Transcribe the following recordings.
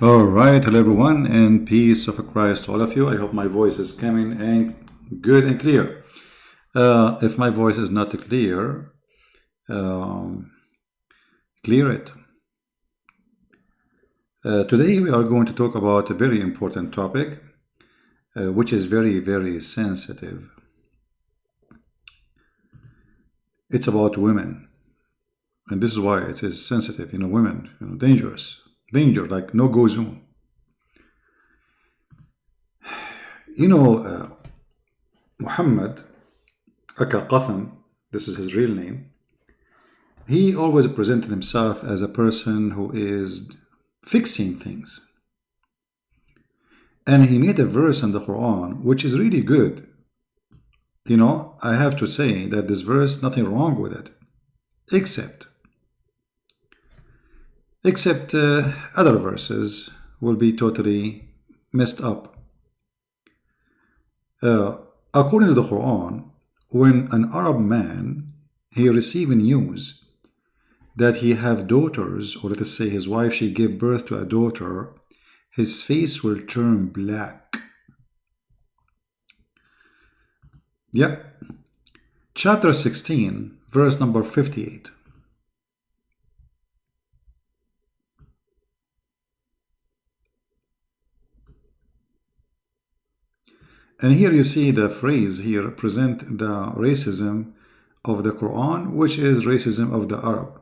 All right, hello everyone, and peace of Christ to all of you. I hope my voice is coming and good and clear. If my voice is not clear, um, clear it. Today we are going to talk about a very important topic, which is very, very sensitive. It's about women, and this is why it is sensitive. Women, dangerous, danger, like no-go zone. Muhammad Aka Qatham, this is his real name. He always presented himself as a person who is fixing things. And he made a verse in the Quran which is really good. I have to say that this verse, nothing wrong with it, except other verses will be totally messed up. According to the Quran, when an Arab man, he received news that he have daughters, or let us say his wife, she gave birth to a daughter, his face will turn black. Yeah. Chapter 16, verse number 58. And here you see the phrase here present the racism of the Quran, which is racism of the Arab.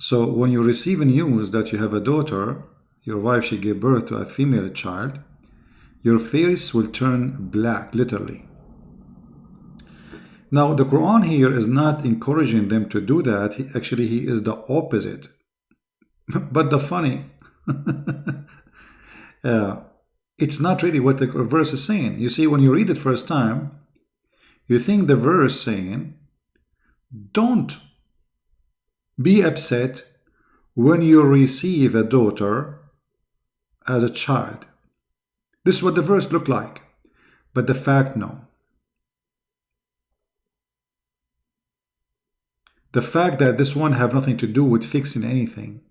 So when you receive news that you have a daughter, your wife, she gave birth to a female child, your face will turn black, literally. Now, the Quran here is not encouraging them to do that. He is the opposite. But the funny, it's not really what the verse is saying. You see, when you read it first time, you think the verse saying, don't be upset when you receive a daughter as a child. This is what the verse looked like. But the fact, no. The fact that this one have nothing to do with fixing anything.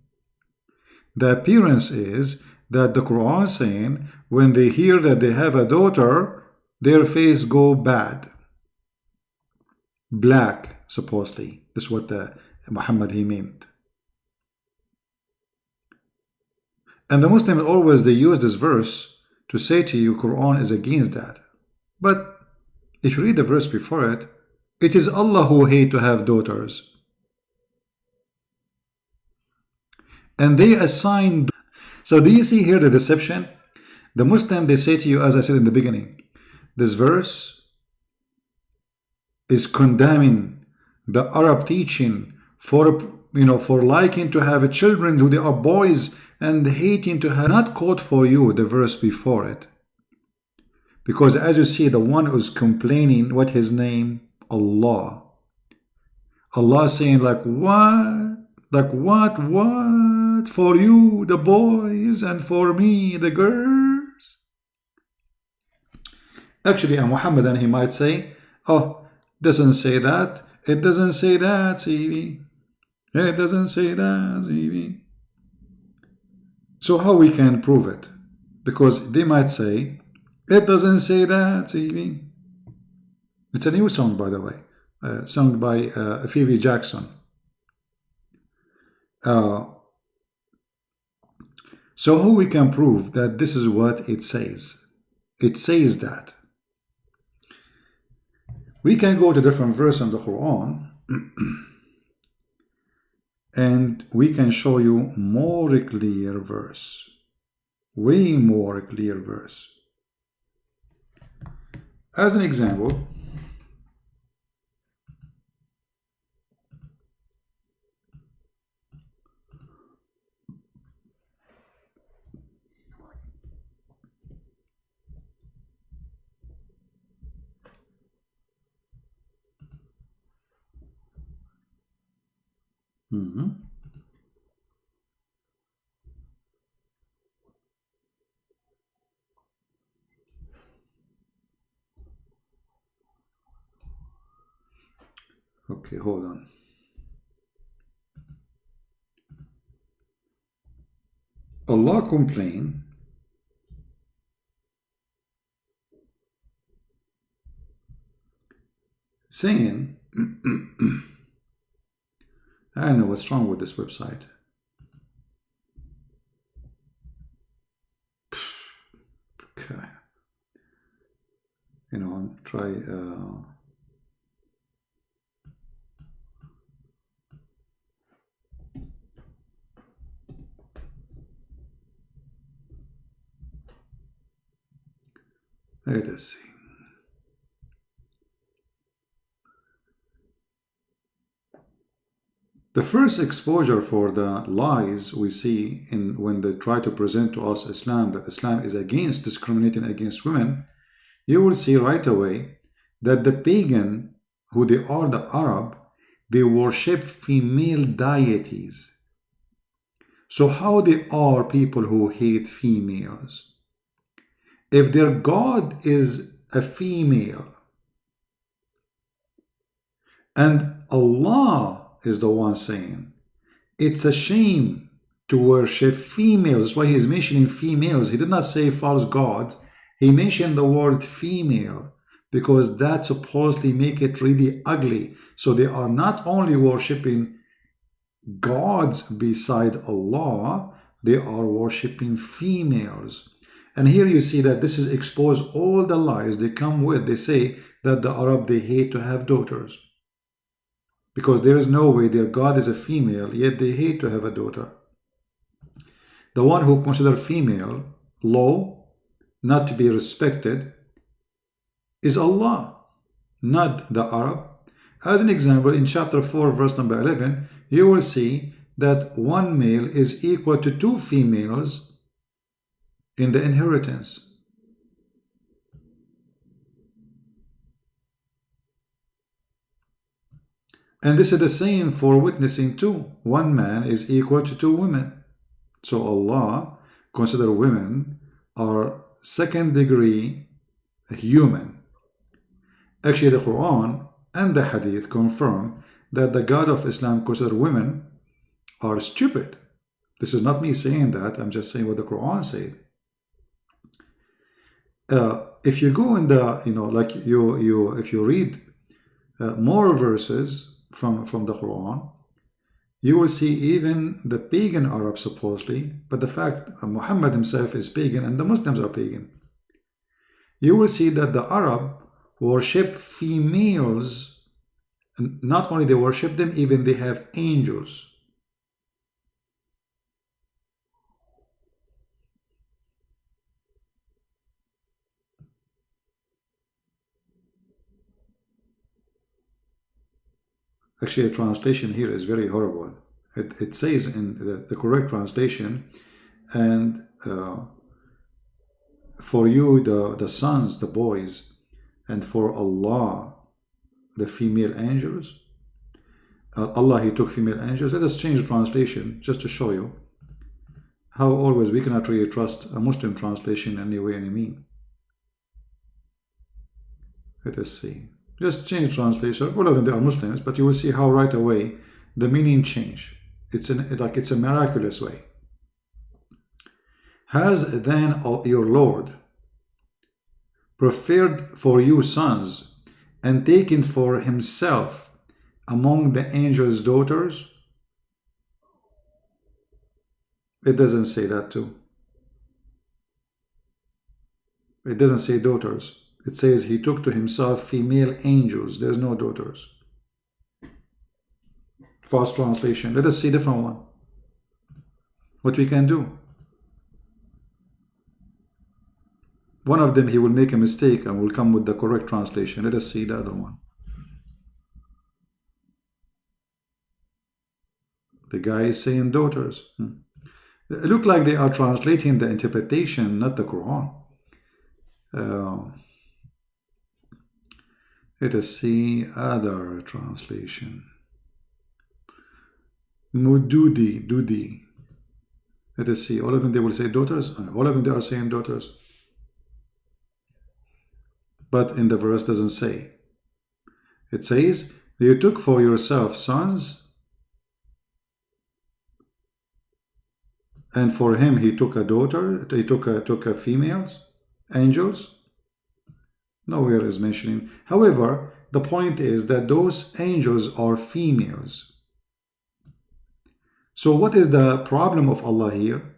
The appearance is that the Quran is saying when they hear that they have a daughter, their face go bad. Black, supposedly. This is what Muhammad he meant. And the Muslims always, they use this verse to say to you, Quran is against that. But if you read the verse before it, it is Allah who hate to have daughters. And they assign. So do you see here the deception? The Muslim, they say to you, as I said in the beginning, this verse is condemning the Arab teaching for liking to have children who they are boys and hating to have. Not quote for you the verse before it. Because as you see, the one who's complaining, what his name? Allah. Allah saying like, what? Like what? For you, the boys, and for me, the girls? Actually, a Muhammadan, he might say, oh, doesn't say that. It doesn't say that, CV. It doesn't say that, CV. So how we can prove it? Because they might say, it doesn't say that, CV. It's a new song, by the way, sung by Phoebe Jackson. So how we can prove that this is what it says? It says that. We can go to different verses in the Quran and we can show you more clear verse. Way more clear verse. As an example, okay, hold on. Allah complained saying, I don't know what's wrong with this website. Okay. You know, try let us see. The first exposure for the lies we see in when they try to present to us Islam, that Islam is against discriminating against women, you will see right away that the pagan, who they are the Arab, they worship female deities. So how they are people who hate females? If their God is a female and Allah is the one saying it's a shame to worship females, that's why he is mentioning females. He did not say false gods, he mentioned the word female because that supposedly make it really ugly. So they are not only worshiping gods beside Allah, they are worshiping females. And here you see that this is expose all the lies they come with. They say that the Arab, they hate to have daughters because there is no way their God is a female, yet they hate to have a daughter. The one who considers female low, not to be respected, is Allah, not the Arab. As an example, in chapter 4, verse number 11, you will see that one male is equal to two females in the inheritance. And this is the same for witnessing too. One man is equal to two women. So Allah considers women are second degree human. Actually, the Quran and the Hadith confirm that the God of Islam considers women are stupid. This is not me saying that, I'm just saying what the Quran says. If you go in the, like if you read more verses from the Quran, you will see even the pagan Arabs supposedly, but the fact Muhammad himself is pagan and the Muslims are pagan. You will see that the Arab worship females, and not only they worship them, even they have angels. Actually, the translation here is very horrible. It says in the correct translation, and for you the sons, the boys, and for Allah the female angels. Allah, he took female angels. Let us change the translation just to show you how always we cannot really trust a Muslim translation in any way, any mean. Let us see. Just change translation. All of them, they are Muslims, but you will see how right away the meaning change. It's a miraculous way. Has then your Lord preferred for you sons and taken for himself among the angels' daughters? It doesn't say that too. It doesn't say daughters. It says he took to himself female angels. There's no daughters. Fast translation. Let us see a different one. What we can do. One of them, he will make a mistake and will come with the correct translation. Let us see the other one. The guy is saying daughters. It look like they are translating the interpretation, not the Quran. Let us see other translation. Dudi. Let us see. All of them, they will say daughters. All of them, they are saying daughters. But in the verse doesn't say. It says, you took for yourself sons and for him he took a daughter, he took a females, angels. Nowhere is mentioning. However, the point is that those angels are females. So what is the problem of Allah here?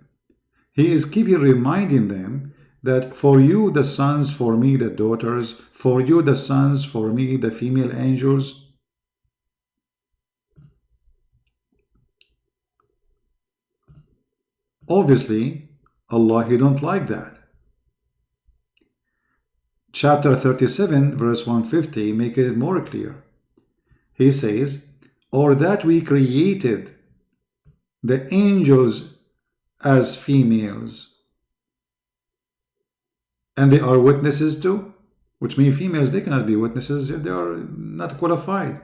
He is keeping reminding them that for you the sons, for me the daughters, for you the sons, for me the female angels. Obviously, Allah, He don't like that. Chapter 37, verse 150, make it more clear. He says, or that we created the angels as females, and they are witnesses too, which means females, they cannot be witnesses, they are not qualified.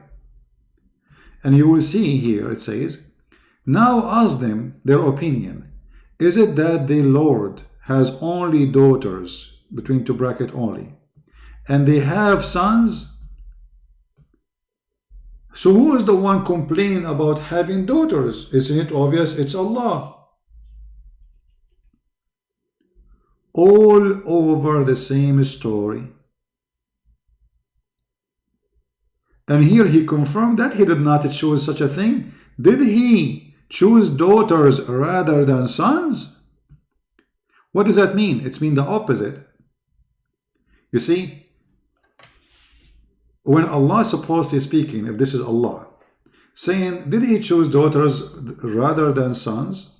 And you will see here, it says, now ask them their opinion. Is it that the Lord has only daughters, between two brackets only, and they have sons? So who is the one complaining about having daughters? Isn't it obvious? It's Allah. All over the same story. And here he confirmed that he did not choose such a thing. Did he choose daughters rather than sons? What does that mean? It's mean the opposite. You see, when Allah is supposedly speaking, if this is Allah, saying, did he choose daughters rather than sons?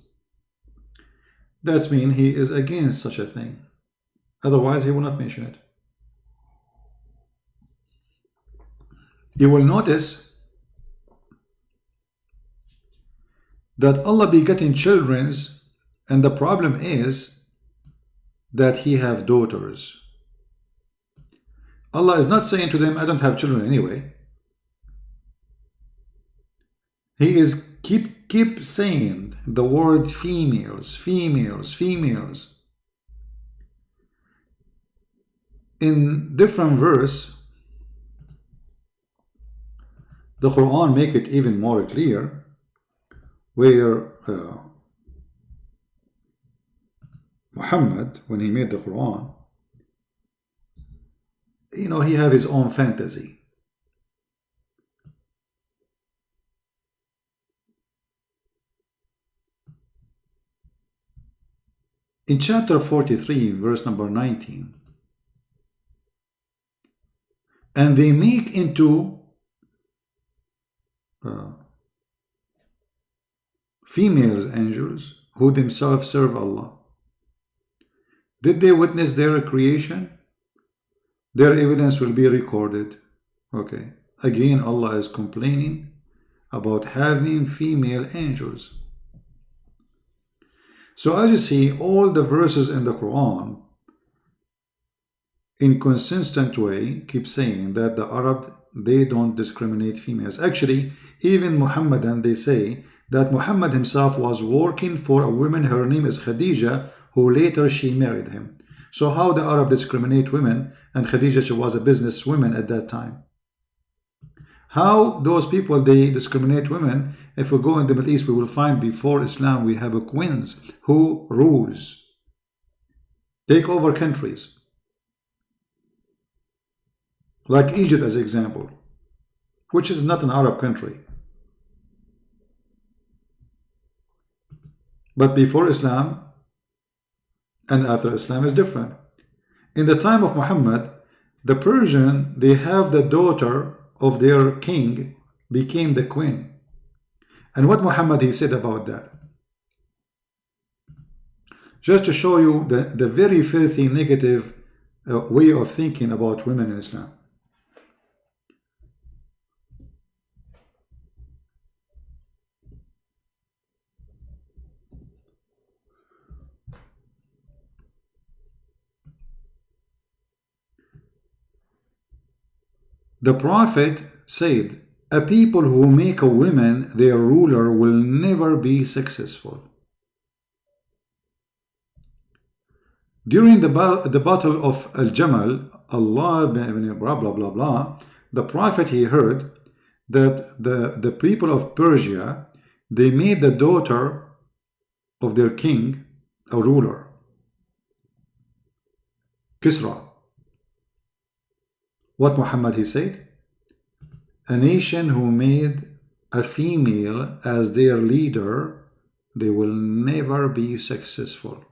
That means he is against such a thing. Otherwise, he will not mention it. You will notice that Allah begetting children, and the problem is that he have daughters. Allah is not saying to them, I don't have children anyway. He is keep saying the word females, females, females. In different verse, the Quran make it even more clear, where Muhammad, when he made the Quran, you know, he have his own fantasy. In chapter 43, verse number 19, and they make into females angels who themselves serve Allah. Did they witness their creation? Their evidence will be recorded. Okay. Again, Allah is complaining about having female angels. So as you see, all the verses in the Quran, in consistent way, keep saying that the Arab, they don't discriminate females. Actually, even Muhammadan, they say that Muhammad himself was working for a woman, her name is Khadija, who later she married him. So how the Arab discriminate women, and Khadija, she was a businesswoman at that time. How those people, they discriminate women? If we go in the Middle East, we will find before Islam, we have a queens who rules, take over countries. Like Egypt as an example, which is not an Arab country. But before Islam and after Islam is different. In the time of Muhammad, the Persian, they have the daughter of their king became the queen. And what Muhammad he said about that? Just to show you the very filthy negative way of thinking about women in Islam. The Prophet said, a people who make a woman their ruler will never be successful. During the battle of Al-Jamal, Allah, blah, blah, blah, blah, the Prophet, he heard that the people of Persia, they made the daughter of their king or ruler, Kisra. What Muhammad he said? A nation who made a female as their leader, they will never be successful.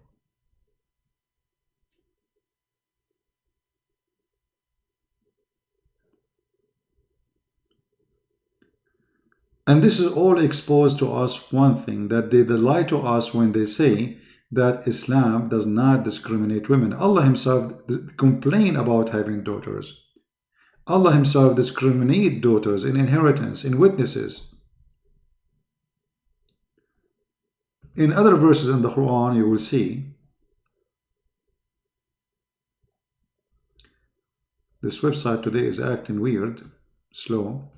And this is all exposed to us one thing, that they lie to us when they say that Islam does not discriminate women. Allah himself complained about having daughters. Allah himself discriminates daughters in inheritance, in witnesses. In other verses in the Quran, you will see this website today is acting weird, slow.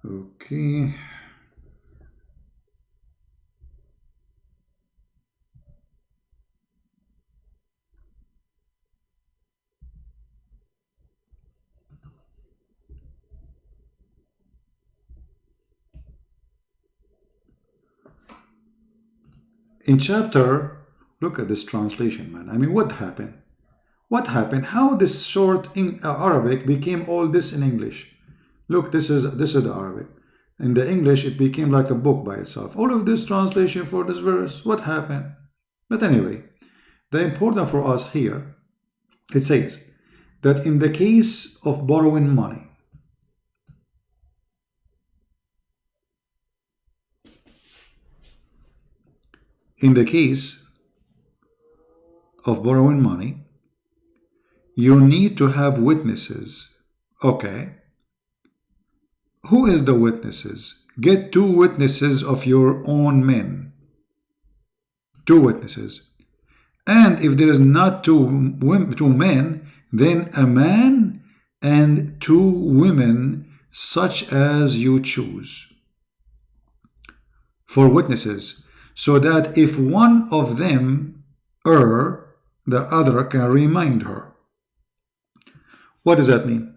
Okay. In chapter, look at this translation, man. I mean, what happened? What happened? How this short in Arabic became all this in English? Look, this is the Arabic. In the English, it became like a book by itself. All of this translation for this verse, what happened? But anyway, the important for us here, it says that in the case of borrowing money, in the case of borrowing money, you need to have witnesses. Okay. Who is the witnesses? Get 2 witnesses of your own men. 2 witnesses. And if there is not two men, then a man and 2 women, such as you choose, for witnesses, so that if one of them err, the other can remind her. What does that mean?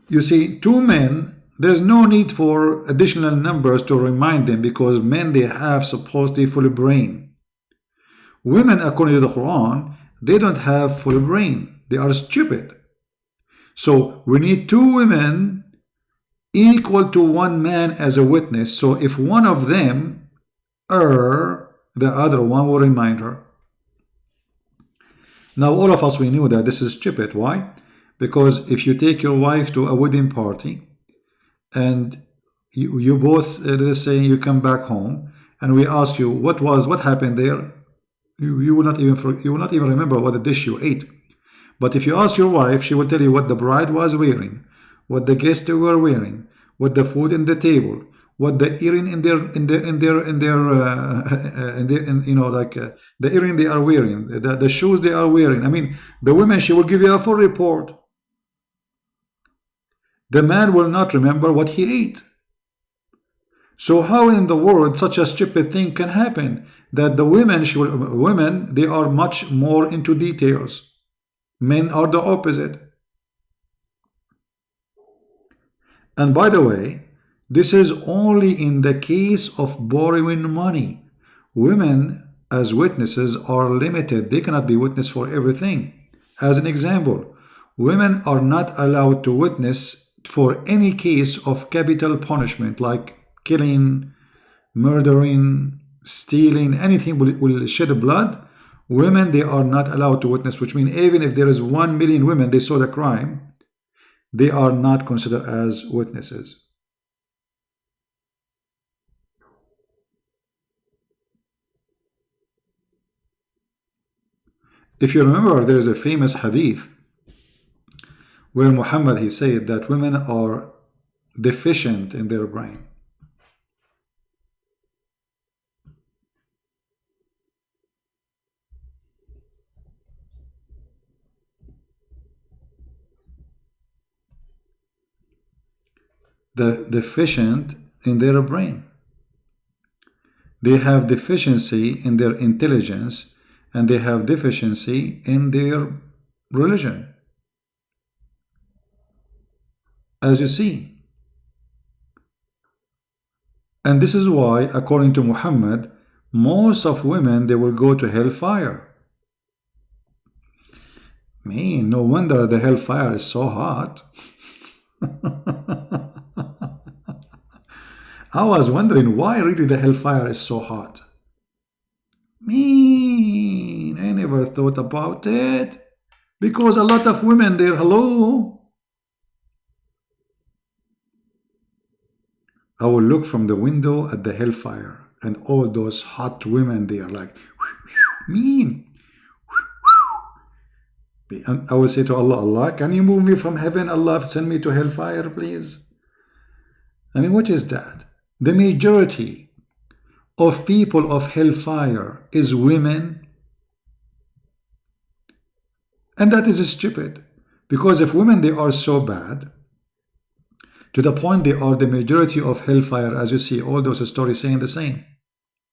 You see, 2 men, there's no need for additional numbers to remind them, because men, they have supposedly full brain. Women, according to the Quran, they don't have full brain. They are stupid. So we need 2 women equal to 1 man as a witness. So if one of them err, the other one will remind her. Now, all of us, we knew that this is stupid. Why? Because if you take your wife to a wedding party and you both, let's say you come back home and we ask you what happened there, you will not even remember what the dish you ate. But if you ask your wife, she will tell you what the bride was wearing, what the guests were wearing, what the food in the table, what the earring the earring they are wearing, the shoes they are wearing. I mean, the women, she will give you a full report. The man will not remember what he ate. So how in the world such a stupid thing can happen? That the women, they are much more into details. Men are the opposite. And by the way, this is only in the case of borrowing money. Women as witnesses are limited. They cannot be witness for everything. As an example, women are not allowed to witness for any case of capital punishment, like killing, murdering, stealing, anything will shed blood. Women, they are not allowed to witness, which means even if there is 1 million women, they saw the crime, they are not considered as witnesses. If you remember, there is a famous hadith where Muhammad, he said that women are deficient in their brain. Deficient in their brain. They have deficiency in their intelligence, and they have deficiency in their religion. as you see. And this is why, according to Muhammad, most of women, they will go to hellfire. Man, no wonder the hellfire is so hot. I was wondering why really the hellfire is so hot. Man, I never thought about it. Because a lot of women there, hello. I will look from the window at the hellfire and all those hot women, they are like, mean. And I will say to Allah, Allah, can you move me from heaven? Allah, send me to hellfire, please. I mean, what is that? The majority of people of hellfire is women. And that is stupid. Because if women, they are so bad, to the point they are the majority of hellfire, as you see, all those stories saying the same.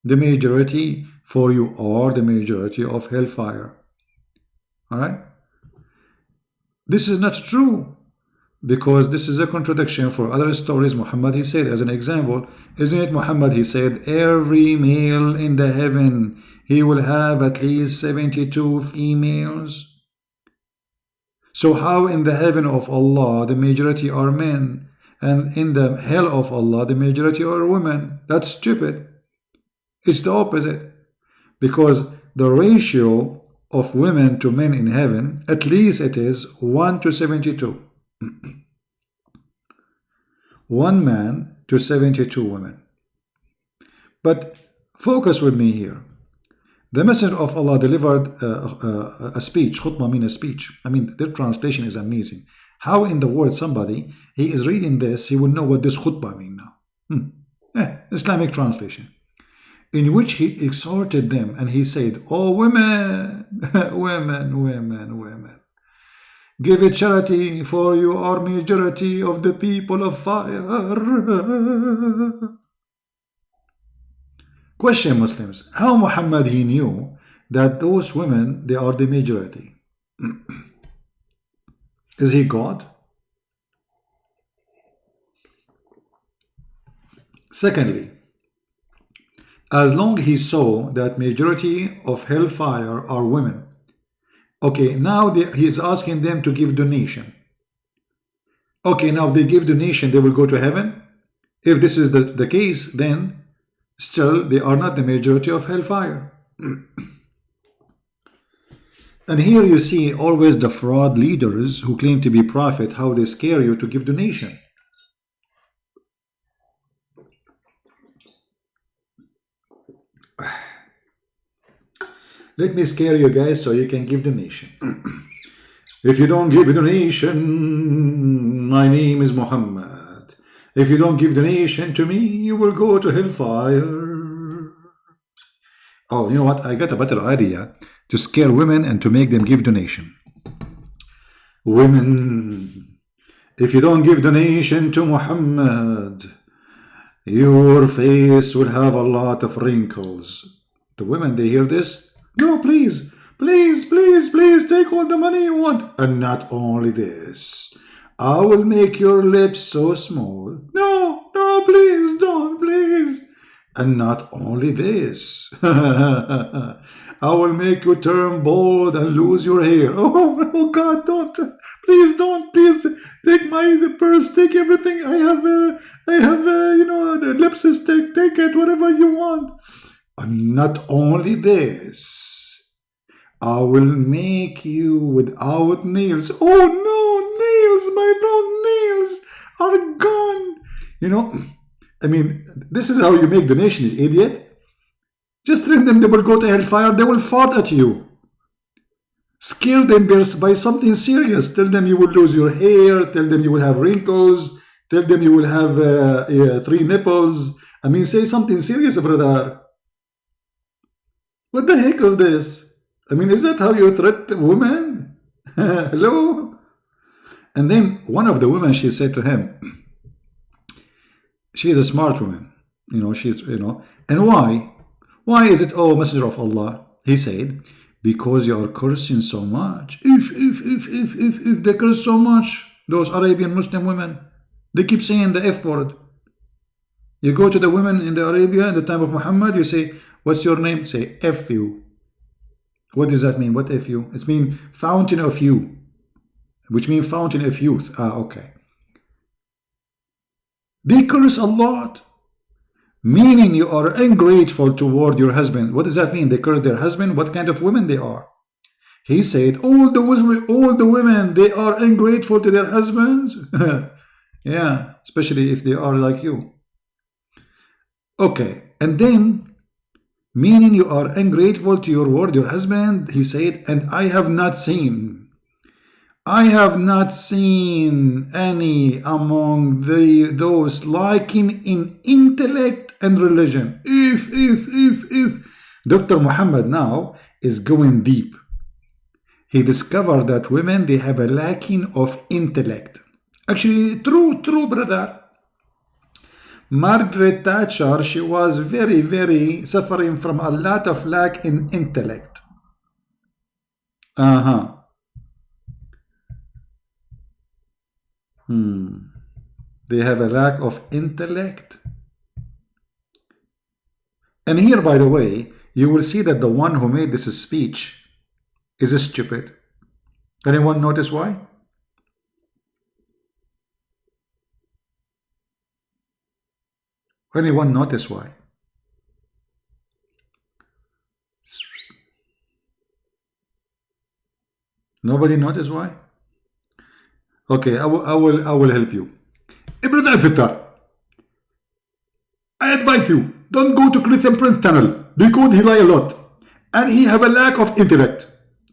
The majority for you are the majority of hellfire. All right? This is not true. Because this is a contradiction for other stories. Muhammad, he said, as an example, isn't it Muhammad, he said, every male in the heaven, he will have at least 72 females. So how in the heaven of Allah, the majority are men, and in the hell of Allah, the majority are women? That's stupid. It's the opposite. Because the ratio of women to men in heaven, at least it is 1 to 72. 1 man to 72 women. But focus with me here. The Messenger of Allah delivered a speech. Khutbah means a speech. I mean, their translation is amazing. How in the world somebody, he is reading this, he will know what this khutbah means now. Islamic translation. In which he exhorted them and he said, oh women, women. Give it charity, for you are majority of the people of fire. Question, Muslims, how Muhammad he knew that those women, they are the majority? Is he God? Secondly, as long he saw that majority of hellfire are women, okay, now he is asking them to give donation. Okay, now they give donation, they will go to heaven? If this is the case, then still they are not the majority of hellfire. And here you see always the fraud leaders who claim to be prophet, how they scare you to give donation. Let me scare you guys so you can give donation. If you don't give a donation, my name is Muhammad. If you don't give donation to me, you will go to hellfire. Oh, you know what? I got a better idea to scare women and to make them give donation. Women, if you don't give donation to Muhammad, your face will have a lot of wrinkles. The women, they hear this. No, please, take all the money you want. And not only this, I will make your lips so small. No, please, don't, please. And not only this, I will make you turn bald and lose your hair. Oh God, don't, please take my purse, take everything. I have, the lipstick, take it, whatever you want. And not only this, I will make you without nails. Oh no, nails, my long nails are gone. I mean, this is how you make donation, you idiot. Just tell them they will go to hellfire, they will fart at you. Scare them by something serious. Tell them you will lose your hair, tell them you will have wrinkles, tell them you will have 3 nipples. I mean, say something serious, brother. What the heck of this? I mean, is that how you threat women? Hello? And then one of the women, she said to him, she is a smart woman, and why? Why is it, oh Messenger of Allah? He said, because you are cursing so much. If they curse so much, those Arabian Muslim women, They keep saying the F word. You go to the women in the Arabia in the time of Muhammad, you say, what's your name? Say F you. What does that mean? What F you? It means fountain of you, which means fountain of youth. Ah, okay. They curse a lot, meaning you are ungrateful toward your husband. What does that mean? They curse their husband? What kind of women they are? He said, all the women, they are ungrateful to their husbands. Yeah, especially if they are like you. Okay, and then, meaning you are ungrateful to your word, your husband, he said, and I have not seen any among those lacking in intellect and religion. If Dr. Muhammad now is going deep. He discovered that women, they have a lacking of intellect. Actually, true, brother. Margaret Thatcher, she was very, very suffering from a lot of lack in intellect. They have a lack of intellect. And here, by the way, you will see that the one who made this speech is stupid. Anyone notice why? Anyone notice why? Nobody notice why? Okay, I will help you. Brother Avatar, I advise you, don't go to Christian Prince tunnel because he lie a lot and he have a lack of intellect.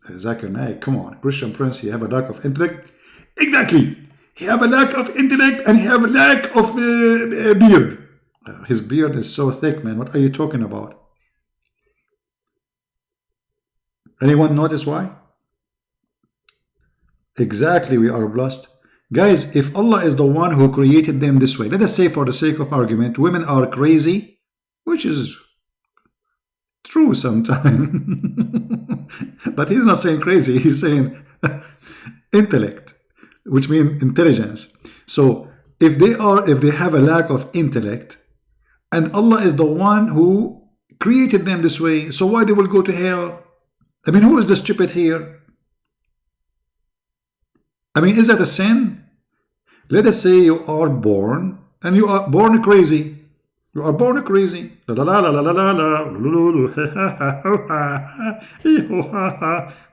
Zakir Naik, come on, Christian Prince, he have a lack of intellect. Exactly, he have a lack of intellect and he have a lack of beard. His beard is so thick, man. What are you talking about? Anyone notice why? Exactly, we are blessed. Guys, if Allah is the one who created them this way, let us say for the sake of argument, women are crazy, which is true sometimes. But he's not saying crazy, he's saying intellect, which means intelligence. So if they have a lack of intellect, and Allah is the one who created them this way, so why they will go to hell? I mean, who is the stupid here? I mean, is that a sin? Let us say you are born, and you are born crazy. You are born crazy.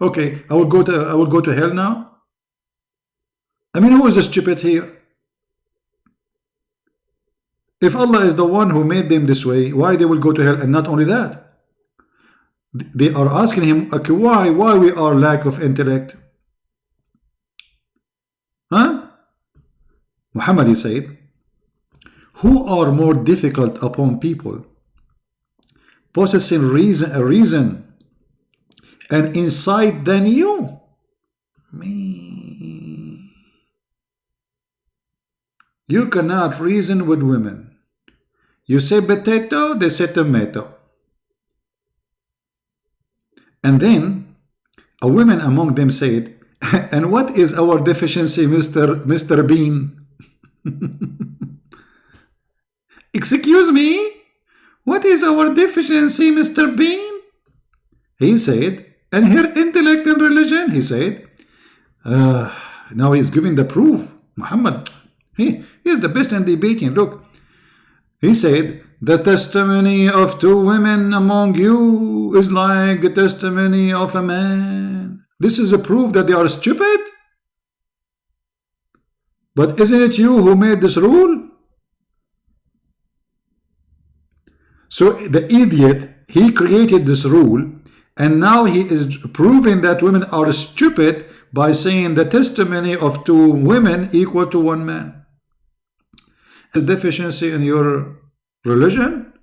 Okay, I will go to hell now. I mean, who is the stupid here? If Allah is the one who made them this way, why they will go to hell? And not only that, they are asking him, okay, why we are lack of intellect? Huh? Muhammad, he said, who are more difficult upon people, possessing reason and insight than you? Me. You cannot reason with women. You say potato, they say tomato. And then a woman among them said, and what is our deficiency, Mr. Bean? Excuse me? What is our deficiency, Mr. Bean? He said, and her intellect and religion, he said, now he's giving the proof. Muhammad, he is the best in debating. Look, he said, the testimony of two women among you is like the testimony of a man. This is a proof that they are stupid? But isn't it you who made this rule? So the idiot, he created this rule, and now he is proving that women are stupid by saying the testimony of two women equal to one man. A deficiency in your religion?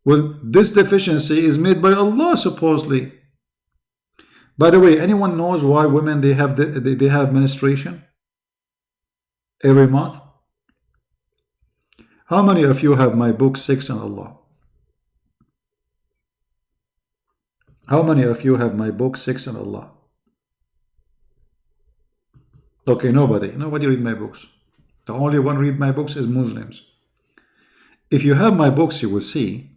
Well, this deficiency is made by Allah, supposedly. By the way, anyone knows why women they have menstruation every month? How many of you have my book 6 on Allah? How many of you have my book 6 on Allah? Okay, nobody read my books. The only one read my books is Muslims. If you have my books, you will see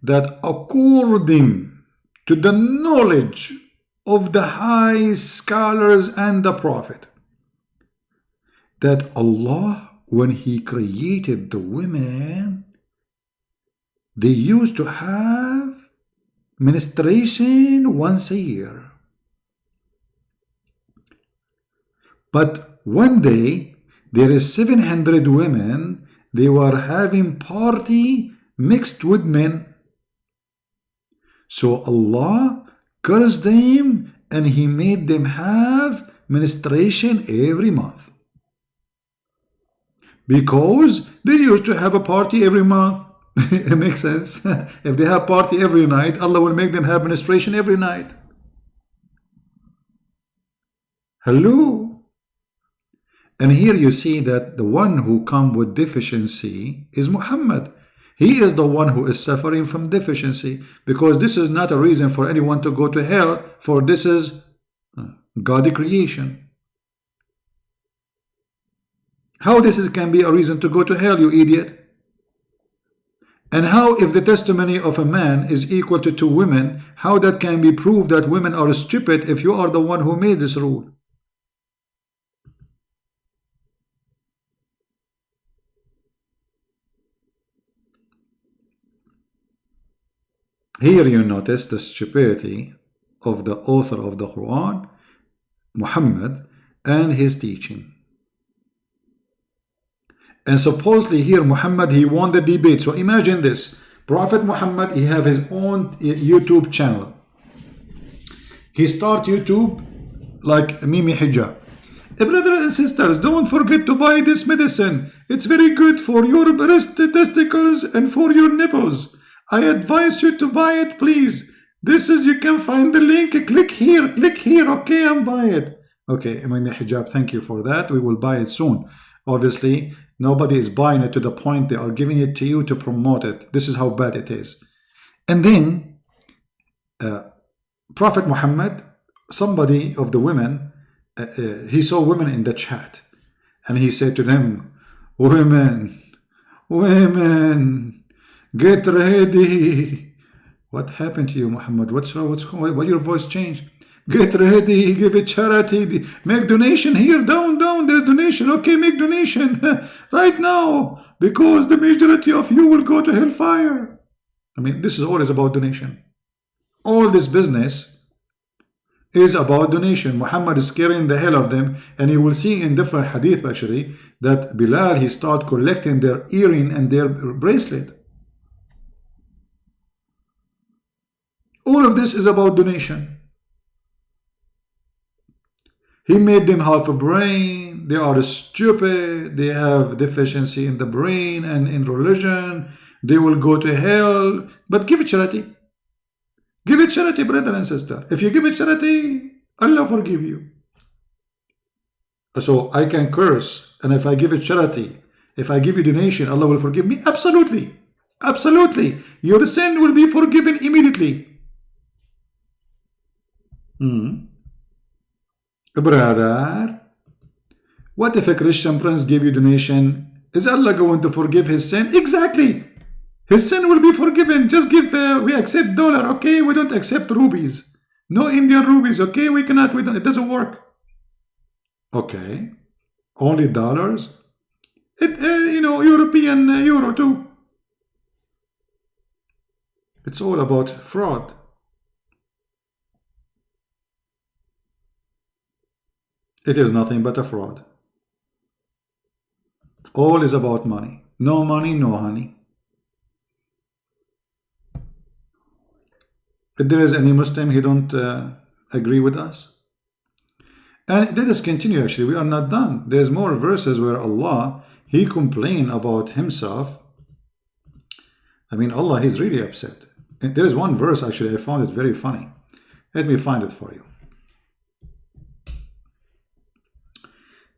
that according to the knowledge of the high scholars and the Prophet, that Allah, when He created the women, they used to have menstruation once a year. But one day, there is 700 women, they were having party mixed with men. So Allah cursed them and He made them have menstruation every month. Because they used to have a party every month. It makes sense. If they have party every night, Allah will make them have menstruation every night. Hello. And here you see that the one who come with deficiency is Muhammad. He is the one who is suffering from deficiency, because this is not a reason for anyone to go to hell, for this is God's creation. How this can be a reason to go to hell, you idiot? And how, if the testimony of a man is equal to 2 women, how that can be proved that women are stupid if you are the one who made this rule? Here you notice the stupidity of the author of the Quran, Muhammad, and his teaching. And supposedly here Muhammad, he won the debate. So imagine this. Prophet Muhammad, he have his own YouTube channel. He start YouTube like Mimi Hijab. Brothers and sisters, don't forget to buy this medicine. It's very good for your breast testicles and for your nipples. I advise you to buy it, please. This is, you can find the link. Click here, okay, and buy it. Okay, Mimi Hijab, thank you for that. We will buy it soon. Obviously, nobody is buying it to the point they are giving it to you to promote it. This is how bad it is. And then, Prophet Muhammad, somebody of the women, he saw women in the chat. And he said to them, women, get ready. What happened to you, Muhammad? What's wrong? What's going on? Why your voice changed? Get ready, give it charity, make donation here, down, there's donation. Okay, make donation right now, because the majority of you will go to hellfire. I mean, this is always about donation. All this business is about donation. Muhammad is scaring the hell of them, and you will see in different hadith actually that Bilal, he started collecting their earring and their bracelet. All of this is about donation. He made them half a brain. They are stupid. They have deficiency in the brain and in religion. They will go to hell. But give it charity. Give it charity, brother and sister. If you give it charity, Allah forgive you. So I can curse, and if I give it charity, if I give you donation, Allah will forgive me? Absolutely. Absolutely. Your sin will be forgiven immediately. Brother, what if a Christian prince gave you donation? Is Allah going to forgive his sin? Exactly. His sin will be forgiven. Just give, we accept dollar, okay? We don't accept rubies. No Indian rubies, okay? We cannot, it doesn't work. Okay. Only dollars? European euro too. It's all about fraud. It is nothing but a fraud. All is about money. No money, no honey. If there is any Muslim, he don't agree with us. And let us continue actually. We are not done. There's more verses where Allah, he complained about himself. I mean, Allah, he's really upset. And there is one verse actually, I found it very funny. Let me find it for you.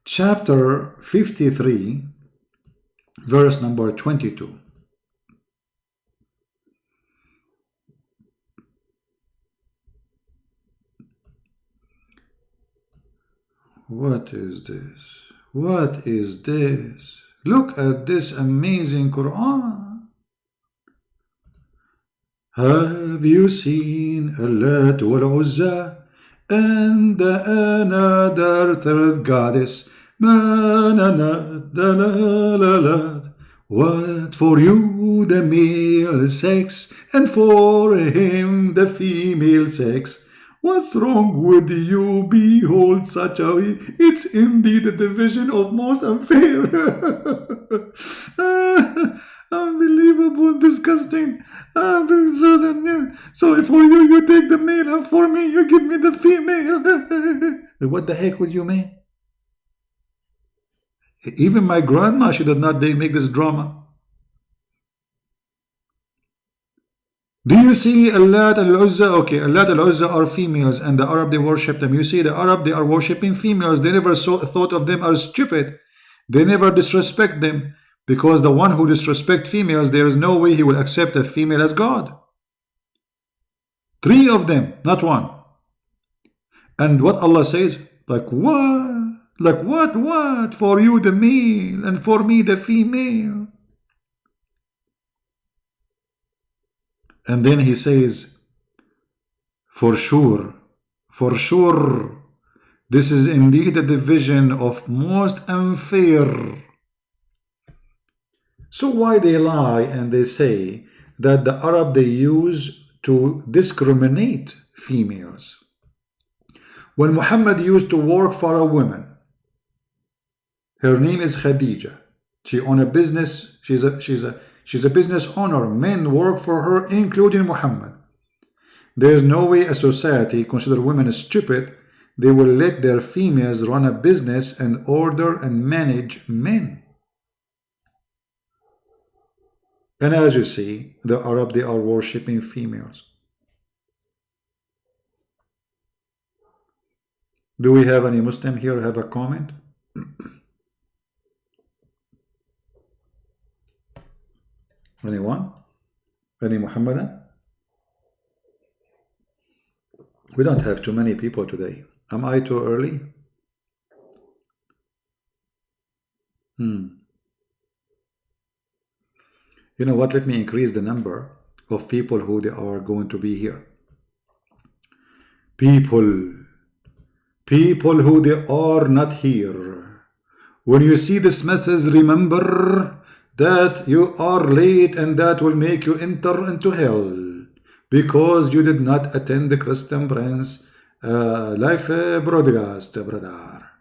Chapter 53, verse number 22. What is this? What is this? Look at this amazing Quran. Have you seen Allat wal Uzza and another third goddess? What for you the male sex and for him the female sex? What's wrong with you? Behold such a it's indeed a division of most unfair. Unbelievable, disgusting. So for you, you take the male, and for me, you give me the female. What the heck would you mean? Even my grandma, she did not make this drama. Do you see Allat al-Uzza? Okay, Allat al-Uzza are females and the Arab, they worship them. You see, the Arab, they are worshipping females. They never thought of them as stupid. They never disrespect them. Because the one who disrespects females, there is no way he will accept a female as God. 3 of them, not 1. And what Allah says? Like what? Like what? For you the male and for me the female. And then he says, for sure, this is indeed a division of most unfair. So why they lie and they say that the Arab they use to discriminate females? When Muhammad used to work for a woman, her name is Khadija. She owned a business. She's a business owner. Men work for her, including Muhammad. There is no way a society consider women stupid. They will let their females run a business and order and manage men. And as you see, the Arab, they are worshipping females. Do we have any Muslim here have a comment? Anyone? Any Muhammadan? We don't have too many people today. Am I too early? You know what? Let me increase the number of people who they are going to be here. People who they are not here. When you see this message, remember that you are late and that will make you enter into hell because you did not attend the Christian Prince live broadcast, brother.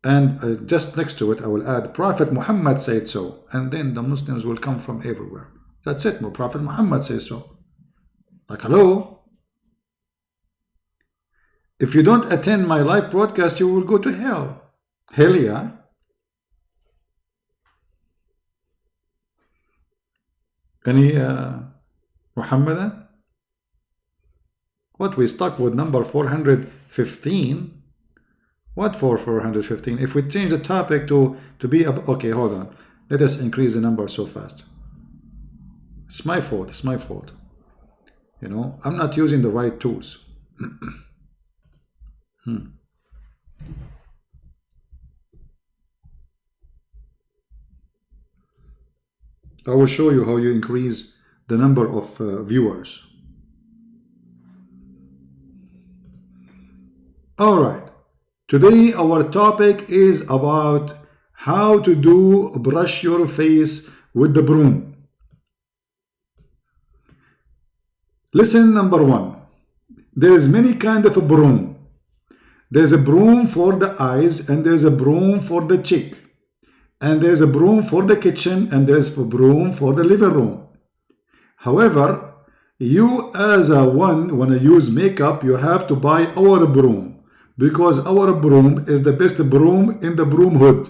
And just next to it, I will add, Prophet Muhammad said so. And then the Muslims will come from everywhere. That's it. Prophet Muhammad says so. Like, hello? If you don't attend my live broadcast, you will go to hell. Hell yeah. Any Muhammadan? What, we stuck with number 415? What for 415? If we change the topic to be okay, hold on. Let us increase the number so fast. It's my fault. It's my fault. You know, I'm not using the right tools. I will show you how you increase the number of viewers. All right. Today our topic is about how to brush your face with the broom. Listen, number 1. There is many kind of a broom. There's a broom for the eyes and there's a broom for the cheek. And there's a broom for the kitchen and there's a broom for the living room. However, you as a one, when you use makeup, you have to buy our broom. Because our broom is the best broom in the broom hood.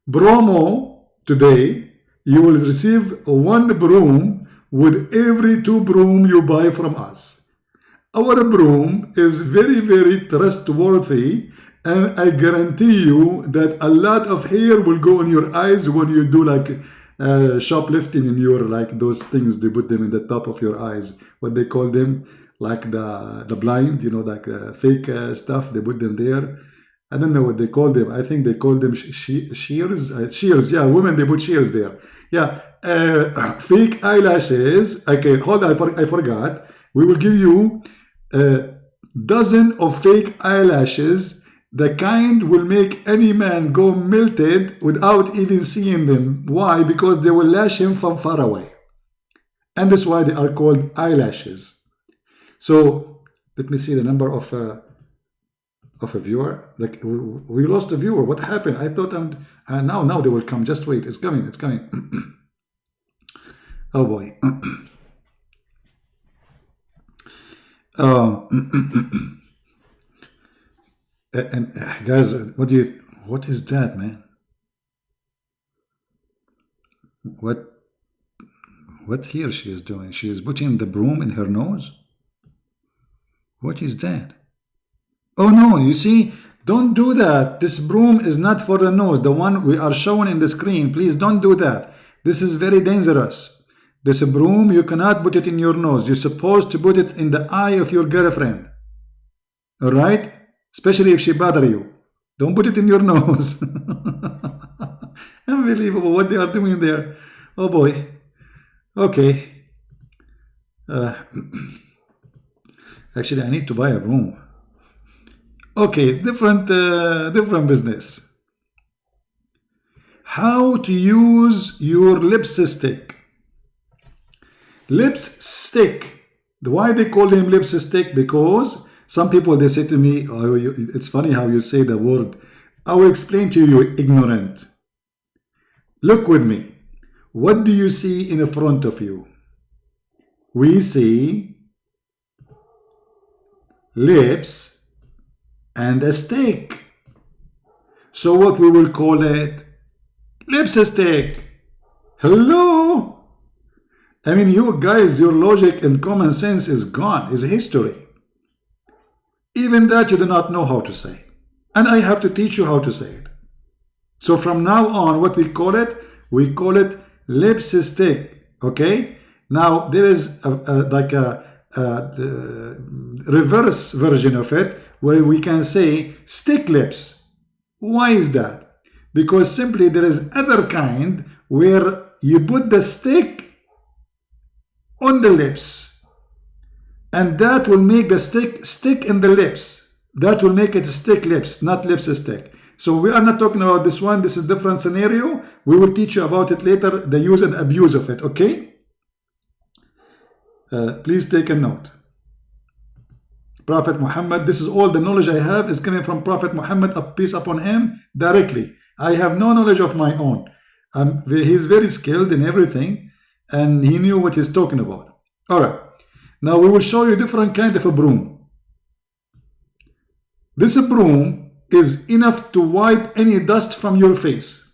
Promo today, you will receive 1 broom with every 2 broom you buy from us. Our broom is very, very trustworthy, and I guarantee you that a lot of hair will go in your eyes when you do like shoplifting in your, like those things, they put them in the top of your eyes. What they call them? Like the blind, you know, like fake stuff, they put them there. I don't know what they call them. I think they call them shears. Shears, yeah, women, they put shears there. Yeah, fake eyelashes. Okay, hold on, I forgot. We will give you a dozen of fake eyelashes. The kind will make any man go melted without even seeing them. Why? Because they will lash him from far away. And that's why they are called eyelashes. So let me see the number of a viewer. Like we lost a viewer. What happened? I thought now they will come. Just wait. It's coming. It's coming. Oh boy. And guys, what is that, man? What here she is doing? She is putting the broom in her nose. What is that? Oh no, you see, don't do that. This broom is not for the nose. The one we are showing in the screen, please don't do that. This is very dangerous. This broom, you cannot put it in your nose. You're supposed to put it in the eye of your girlfriend. All right? Especially if she bother you. Don't put it in your nose. Unbelievable what they are doing there. Oh boy. Okay. Actually, I need to buy a broom. Okay, different business. How to use your lipstick. Lipstick. Why they call him lipstick? Because some people, they say to me, oh, it's funny how you say the word. I will explain to you, ignorant. Look with me. What do you see in front of you? We see lips and a stick. So what we will call it? Lipstick. Hello? I mean, you guys, your logic and common sense is gone, is history. Even that you do not know how to say. And I have to teach you how to say it. So from now on, what we call it lipstick. Okay? Now, there is like a reverse version of it where we can say stick lips. Why is that? Because simply there is other kind where you put the stick on the lips and that will make the stick in the lips. That will make it stick lips, not lipstick. So we are not talking about this one. This is a different scenario. We will teach you about it later, the use and abuse of it, okay? Please take a note. Prophet Muhammad, this is all the knowledge I have is coming from Prophet Muhammad, peace upon him, directly. I have no knowledge of my own. He's very skilled in everything and he knew what he's talking about. All right. Now we will show you different kind of a broom. This broom is enough to wipe any dust from your face.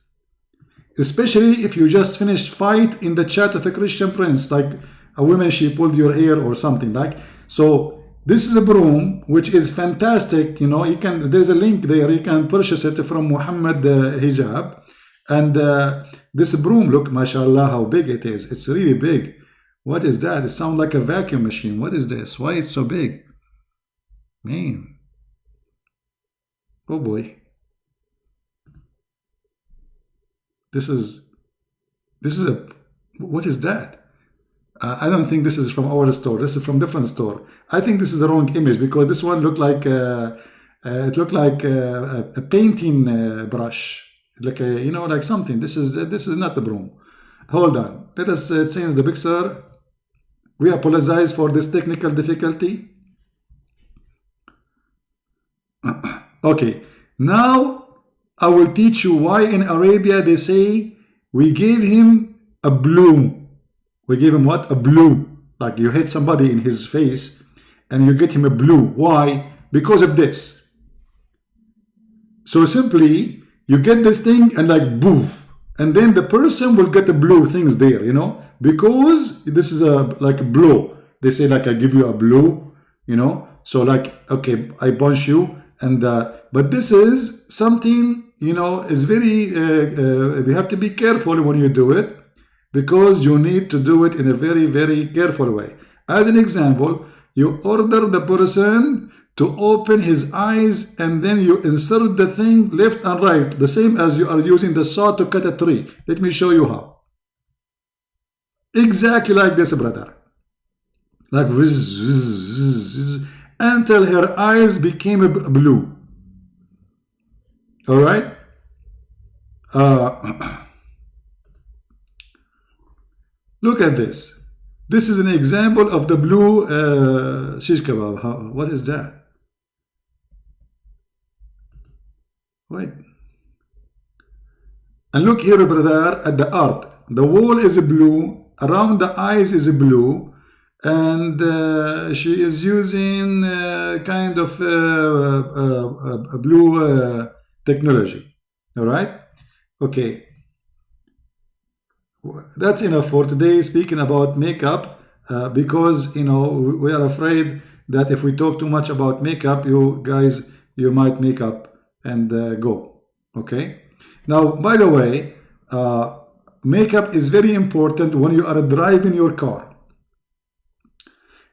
Especially if you just finished fight in the chat of a Christian prince, like a woman, she pulled your hair or something like. So this is a broom which is fantastic. You know, there's a link there, you can purchase it from Muhammad Hijab. And this broom, look, mashallah, how big it is. It's really big. What is that? It sounds like a vacuum machine. What is this? Why it's so big? Man. Oh boy. This is what is that? I don't think this is from our store. This is from different store. I think this is the wrong image because this one looked like it looked like a painting brush, like a, you know, like something. This is not the broom. Hold on. Let us change the picture. We apologize for this technical difficulty. Okay. Now I will teach you why in Arabia they say we gave him a blue. We gave him what? A blue. Like you hit somebody in his face and you get him a blue. Why? Because of this. So simply you get this thing and like boof. And then the person will get the blue things there, you know, because this is like a blow. They say like I give you a blow, you know. So like, okay, I punch you. And but this is something, you know, is very we have to be careful when you do it, because you need to do it in a very, very careful way. As an example, you order the person to open his eyes, and then you insert the thing left and right, the same as you are using the saw to cut a tree. Let me show you how. Exactly like this, brother. Like whiz, whiz, whiz, whiz, until her eyes became blue. All right. Look at this. This is an example of the blue shish kebab. What is that? Wait. And look here, brother, at the art. The wall is blue. Around the eyes is blue. And she is using kind of blue technology. All right. Okay. That's enough for today, speaking about makeup, because we are afraid that if we talk too much about makeup, you guys, you might make up and go. Okay. Now, by the way, makeup is very important when you are driving your car.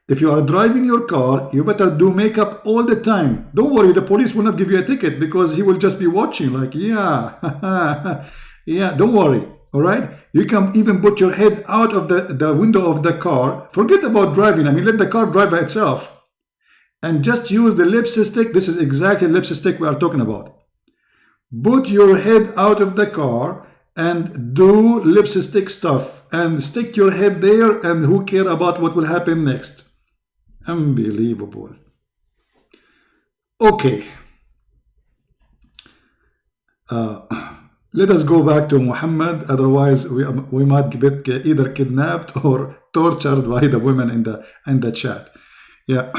If you are driving your car, you better do makeup all the time. Don't worry, the police will not give you a ticket because he will just be watching like, yeah, yeah, don't worry. All right. You can even put your head out of the window of the car. Forget about driving. I mean, let the car drive by itself. And just use the lipstick. This is exactly lipstick we are talking about. Put your head out of the car and do lipstick stuff. And stick your head there, and who care about what will happen next? Unbelievable. Okay. Let us go back to Muhammad, otherwise we might get either kidnapped or tortured by the women in the chat. Yeah.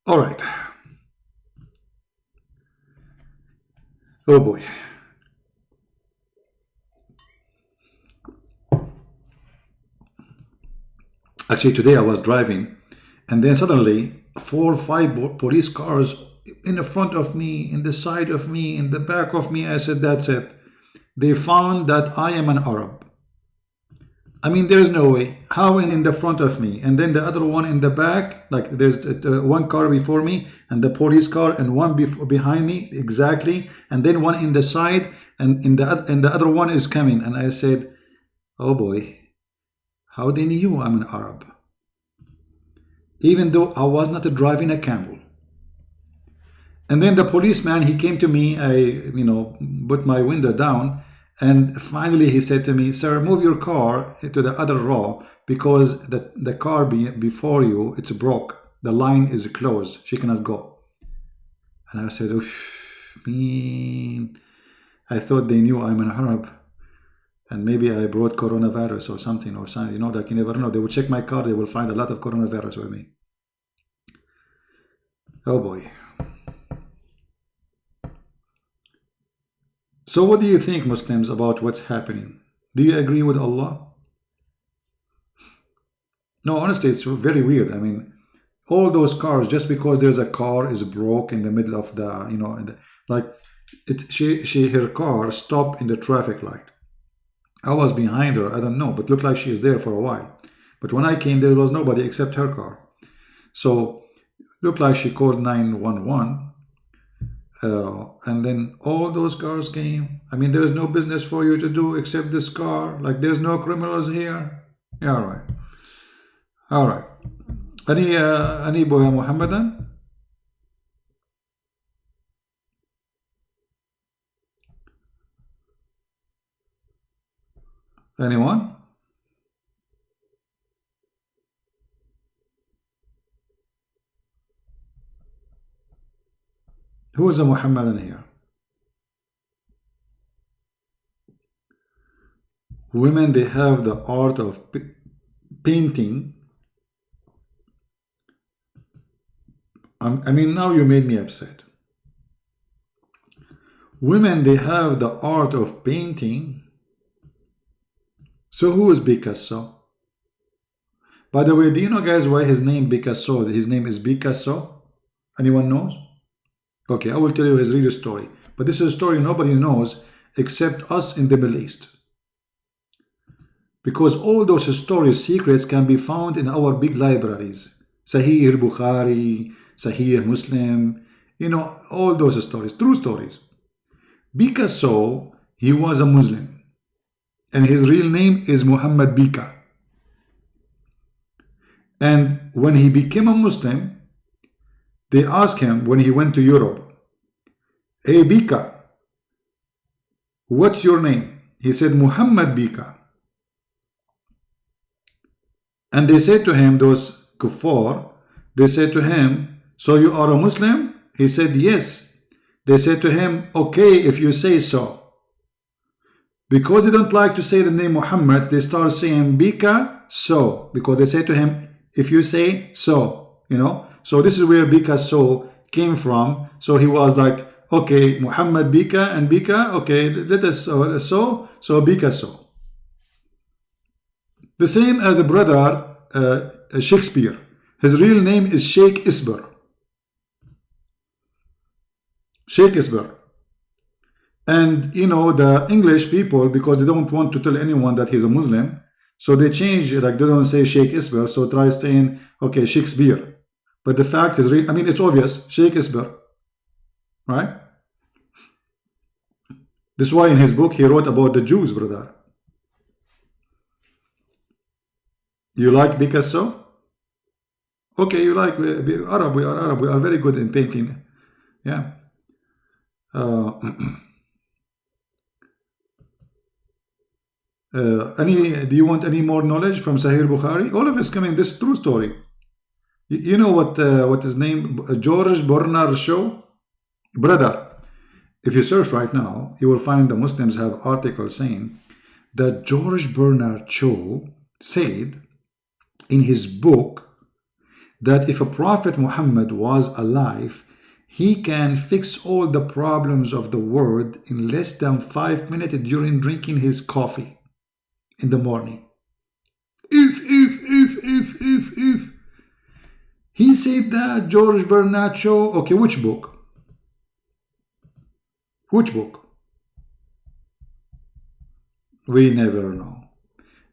All right. Oh boy. Actually, today I was driving, and then suddenly 4 or 5 police cars in the front of me, in the side of me, in the back of me. I said, that's it. They found that I am an Arab. I mean, there's no way. How in the front of me? And then the other one in the back, like there's one car before me, and the police car, and one behind me, exactly. And then one in the side, and the other one is coming. And I said, oh boy, how they knew I'm an Arab? Even though I was not driving a camel. And then the policeman, he came to me, I, put my window down, and finally he said to me, sir, move your car to the other row because the car before you, it's broke. The line is closed. She cannot go. And I said, I thought they knew I'm an Arab. And maybe I brought coronavirus or something, like you never know. They will check my car. They will find a lot of coronavirus with me. Oh boy. So what do you think, Muslims, about what's happening? Do you agree with Allah? No, honestly, it's very weird. I mean, all those cars, just because there's a car is broke in the middle of the, her car stopped in the traffic light. I was behind her, I don't know, but looked like she is there for a while. But when I came, there was nobody except her car. So, looked like she called 911. And then all those cars came. I mean, there is no business for you to do except this car. Like, there's no criminals here. Yeah, all right. All right. Any boy Muhammadan? Anyone? Who is a Muhammadan here? Women, they have the art of painting. I mean, now you made me upset. Women, they have the art of painting. So who is Picasso? By the way, do you know, guys, why his name Picasso? His name is Picasso. Anyone knows? Okay, I will tell you his real story. But this is a story nobody knows except us in the Middle East. Because all those stories, secrets can be found in our big libraries. Sahih al-Bukhari, Sahih Muslim, you know, all those stories, true stories. Bika saw he was a Muslim, and his real name is Muhammad Bika. And when he became a Muslim, they asked him when he went to Europe, "Hey Bika, what's your name?" He said, "Muhammad Bika." And they said to him, those kuffar, they said to him, "So you are a Muslim?" He said, "Yes." They said to him, "Okay, if you say so." Because they don't like to say the name Muhammad, they start saying Bika so, because they say to him, if you say so, you know. So this is where Bika so came from. So he was like, okay, Muhammad Bika and Bika, okay, let us so Bika so. The same as a brother Shakespeare. His real name is Sheikh Isber. Sheikh Isber. And you know, the English people, because they don't want to tell anyone that he's a Muslim, so they change, like they don't say Sheikh Isber, so try saying, okay, Shakespeare. But the fact is, I mean, it's obvious, Sheikh Isber, right? This is why in his book he wrote about the Jews, brother. You like Picasso? Okay, you like Arab, we are Arab, we are very good in painting. Yeah. Do you want any more knowledge from Sahih Bukhari? All of it's coming, this true story. You know what his name, George Bernard Shaw? Brother, if you search right now, you will find the Muslims have articles saying that George Bernard Shaw said in his book that if a Prophet Muhammad was alive, he can fix all the problems of the world in less than 5 minutes during drinking his coffee in the morning. If. He said that, George Bernard Shaw. Okay, which book? Which book? We never know.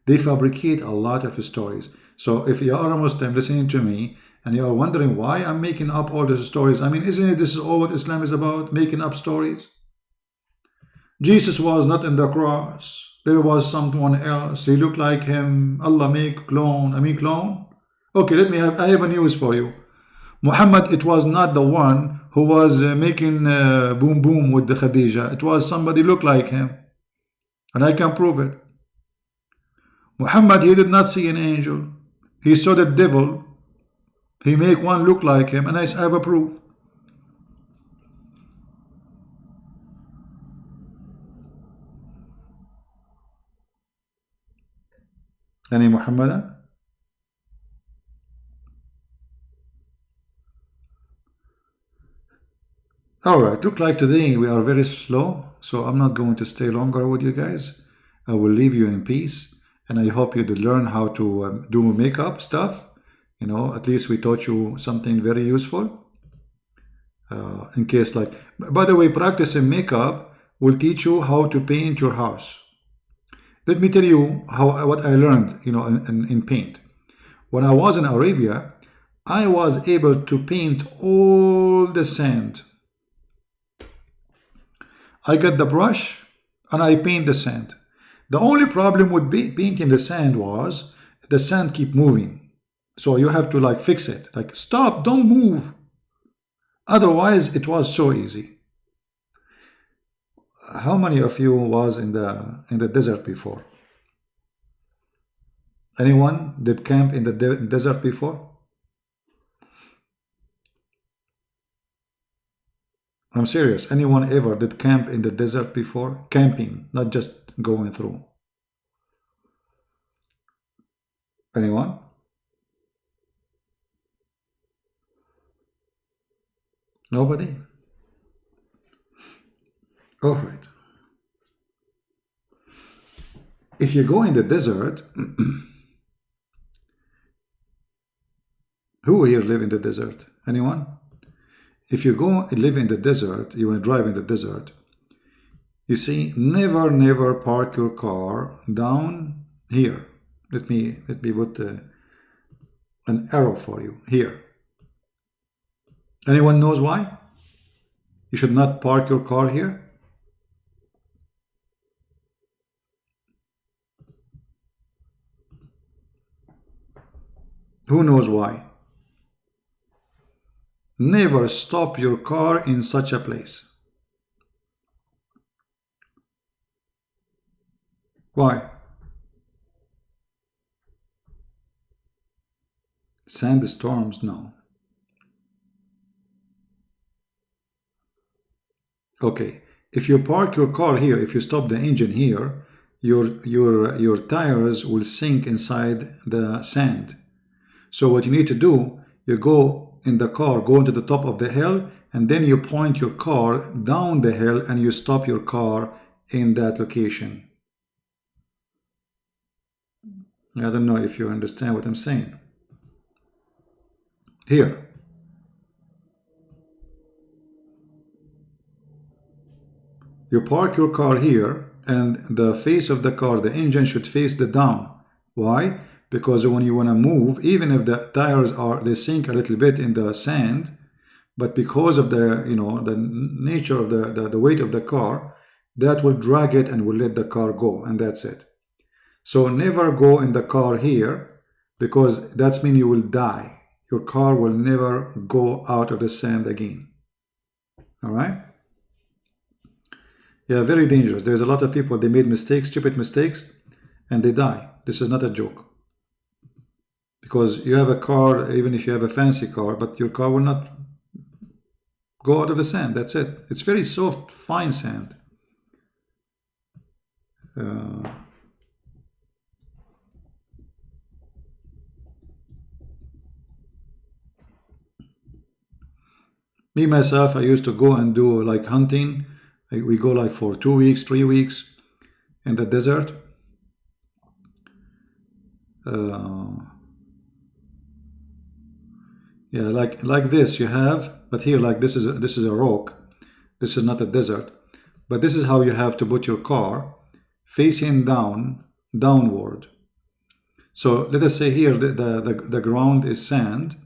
They fabricate a lot of stories. So if you are a Muslim listening to me and you are wondering why I'm making up all these stories, I mean, isn't it this is all what Islam is about? Making up stories? Jesus was not in the cross. There was someone else. He looked like him. Allah make clone. I mean clone? Okay, I have a news for you. Muhammad, it was not the one who was making boom boom with the Khadija. It was somebody looked like him. And I can prove it. Muhammad, he did not see an angel. He saw the devil. He make one look like him. And I have a proof. Any Muhammadan? Alright, look like today we are very slow, so I'm not going to stay longer with you guys. I will leave you in peace, and I hope you did learn how to do makeup stuff. You know, at least we taught you something very useful. In case like, by the way, practicing makeup will teach you how to paint your house. Let me tell you what I learned, you know, in paint. When I was in Arabia, I was able to paint all the sand. I got the brush and I paint the sand. The only problem with painting the sand was the sand keep moving. So you have to like fix it. Like, stop, don't move. Otherwise, it was so easy. How many of you was in the desert before? Anyone did camp in the desert before? I'm serious. Anyone ever did camp in the desert before? Camping, not just going through. Anyone? Nobody? All right. If you go in the desert, who here live in the desert? Anyone? If you go and live in the desert, you want to drive in the desert, you see, never park your car down here. Let me put an arrow for you here. Anyone knows why? You should not park your car here. Who knows why? Never stop your car in such a place. Why? Sandstorms? No. Okay. If you park your car here, if you stop the engine here, your tires will sink inside the sand. So what you need to do, you go in the car, go into the top of the hill, and then you point your car down the hill and you stop your car in that location. I don't know if you understand what I'm saying. Here. You park your car here, and the face of the car, the engine should face the down. Why? Because when you want to move, even if the tires they sink a little bit in the sand, but because of the the nature of the weight of the car, that will drag it and will let the car go, and that's it. So never go in the car here, because that's mean you will die. Your car will never go out of the sand again. All right? Yeah, very dangerous. There's a lot of people, they made mistakes, stupid mistakes, and they die. This is not a joke. Because you have a car, even if you have a fancy car, but your car will not go out of the sand. That's it. It's very soft, fine sand. Me, myself, I used to go and do like hunting. We go like for 2 weeks, 3 weeks in the desert. Yeah, like this you have, but here like this is a rock. This is not a desert, but this is how you have to put your car facing downward. So let us say here the ground is sand.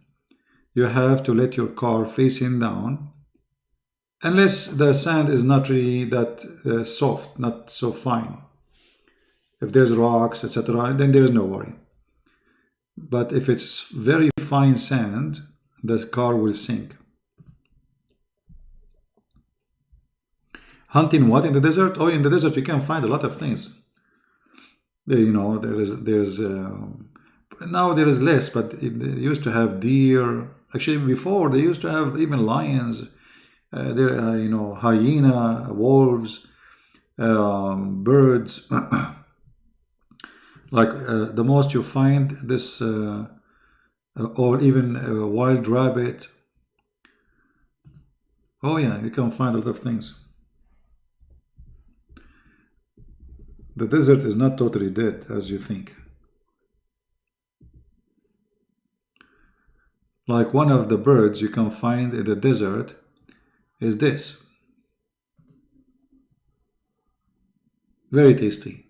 You have to let your car facing down, unless the sand is not really that soft, not so fine. If there's rocks, etc., then there is no worry. But if it's very fine sand, the car will sink. Hunting what in the desert? Oh, in the desert you can find a lot of things. Now there is less, but they used to have deer. Actually, before they used to have even lions. Hyena, wolves, birds. Like the most you find this, or even a wild rabbit. Oh yeah, you can find a lot of things. The desert is not totally dead as you think. Like one of the birds you can find in the desert is this. Very tasty.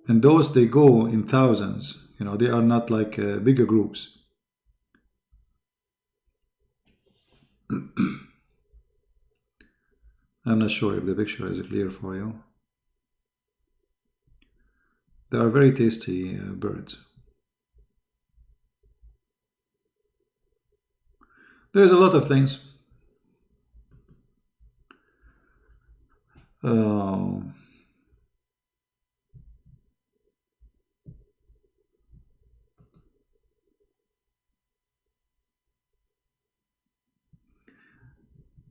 And those, they go in thousands. They are not like bigger groups. I'm not sure if the picture is clear for you. They are very tasty birds. There's a lot of things.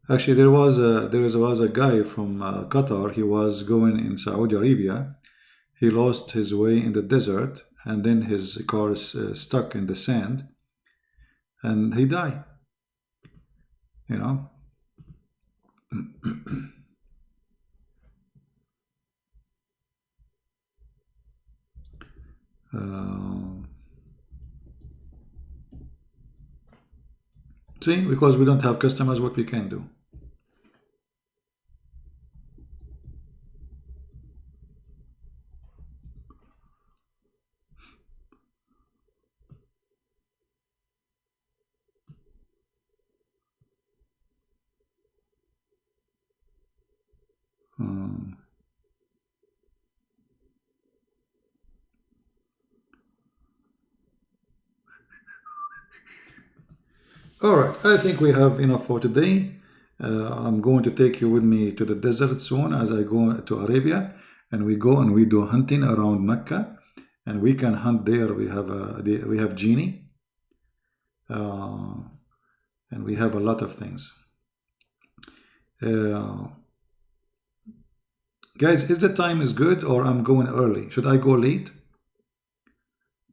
Actually, there was a guy from Qatar. He was going in Saudi Arabia. He lost his way in the desert, and then his car is stuck in the sand, and he died. See, because we don't have customers, what we can do. All right, I think we have enough for today. I'm going to take you with me to the desert soon as I go to Arabia, and we go and we do hunting around Mecca, and we can hunt there. We have genie, and we have a lot of things. Guys, is the time is good or I'm going early? Should I go late?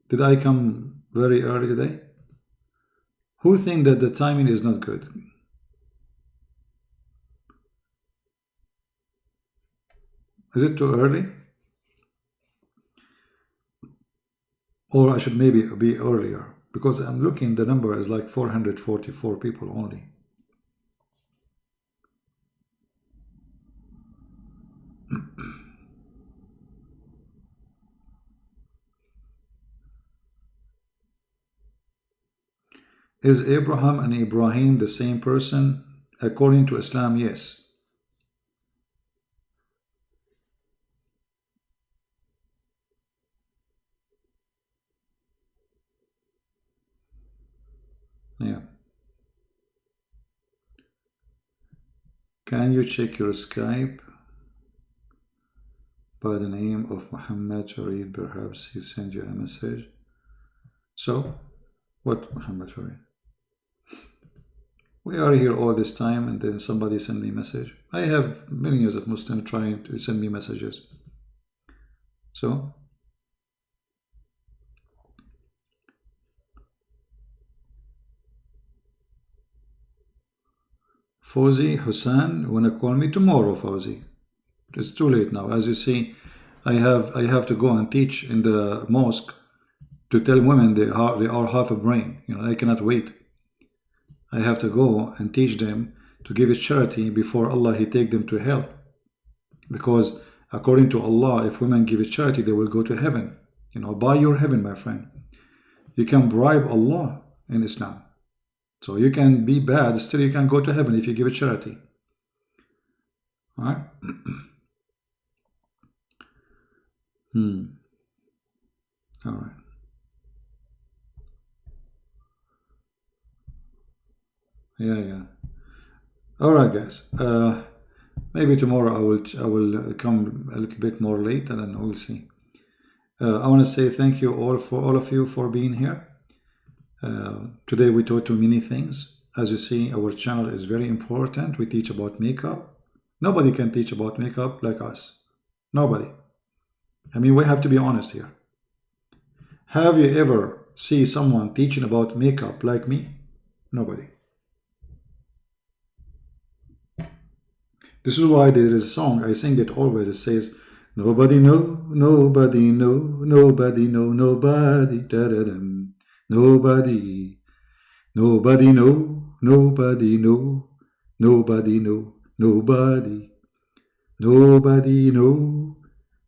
Did I come very early today? Who think that the timing is not good? Is it too early? Or I should maybe be earlier? Because I'm looking, the number is like 444 people only. Is Abraham and Ibrahim the same person? According to Islam, yes. Yeah. Can you check your Skype by the name of Muhammad Farid? Perhaps he sent you a message. So, what Muhammad Farid? We are here all this time and then somebody send me a message. I have millions of Muslims trying to send me messages. So, Fawzi Hussein, you wanna call me tomorrow, Fawzi? It's too late now. As you see, I have to go and teach in the mosque to tell women they are half a brain. You know, I cannot wait. I have to go and teach them to give it charity before Allah He take them to hell. Because according to Allah, if women give it charity, they will go to heaven. You know, buy your heaven, my friend. You can bribe Allah in Islam. So you can be bad, still you can go to heaven if you give it charity. All right? All right. Yeah. All right, guys. Maybe tomorrow I will come a little bit more late, and then we'll see. I want to say thank you all of you for being here. Today we taught you many things. As you see, our channel is very important. We teach about makeup. Nobody can teach about makeup like us. Nobody. I mean, we have to be honest here. Have you ever seen someone teaching about makeup like me? Nobody. This is why there is a song, I sing it always, it says, nobody know, nobody know, nobody know, nobody, da-da-dum, nobody, nobody know, nobody know, nobody know, nobody, nobody know.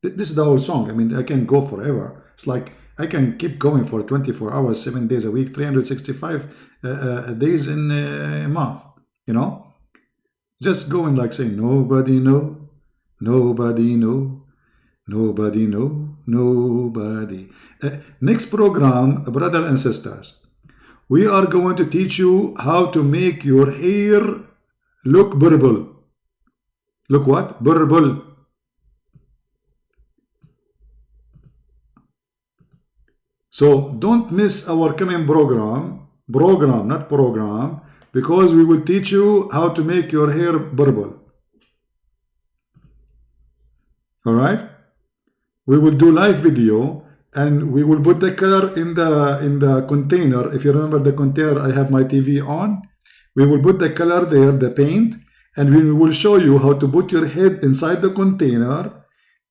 This is the whole song. I mean, I can go forever. It's like I can keep going for 24 hours, 7 days a week, 365 days in a month, you know? Just going like saying, nobody know, nobody know, nobody know, nobody. Next program, brother and sisters, we are going to teach you how to make your hair look purple. Look what? Purple. So don't miss our coming program, not program, because we will teach you how to make your hair purple. All right? We will do live video and we will put the color in the container. If you remember the container, I have my TV on. We will put the color there, the paint, and we will show you how to put your head inside the container,